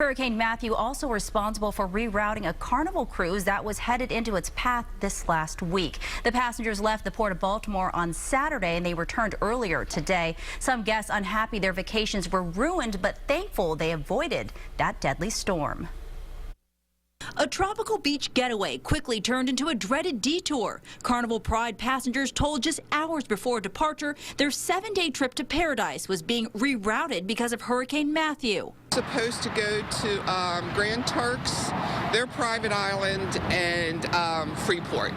Hurricane Matthew also responsible for rerouting a Carnival cruise that was headed into its path this last week. The passengers left the Port of Baltimore on Saturday and they returned earlier today. Some guests unhappy their vacations were ruined, but thankful they avoided that deadly storm. A tropical beach getaway quickly turned into a dreaded detour. Carnival Pride passengers told just hours before departure their 7-day trip to paradise was being rerouted because of Hurricane Matthew. Supposed to go to Grand Turks, their private island, and Freeport.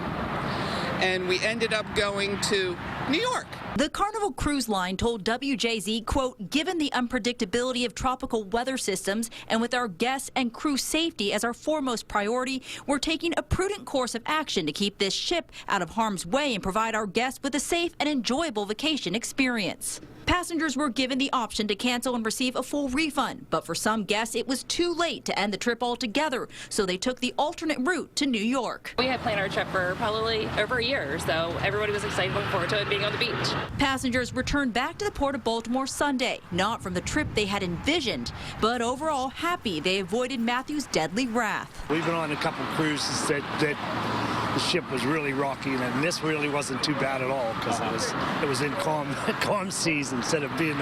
And we ended up going to New York. The Carnival Cruise Line told WJZ, quote, given the unpredictability of tropical weather systems and with our guests and crew safety as our foremost priority, we're taking a prudent course of action to keep this ship out of harm's way and provide our guests with a safe and enjoyable vacation experience. Passengers were given the option to cancel and receive a full refund, but for some guests it was too late to end the trip altogether, so they took the alternate route to New York. We had planned our trip for probably over a year, so everybody was excited, looking forward to it being on the beach. Passengers returned back to the Port of Baltimore Sunday, not from the trip they had envisioned, but overall happy they avoided Matthew's deadly wrath. We've been on a couple cruises that the ship was really rocky, and this really wasn't too bad at all because it was in calm seas instead of being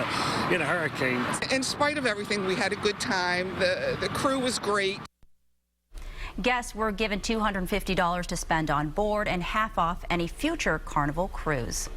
in a hurricane. In spite of everything, we had a good time. The crew was great. Guests were given $250 to spend on board and half off any future Carnival cruise.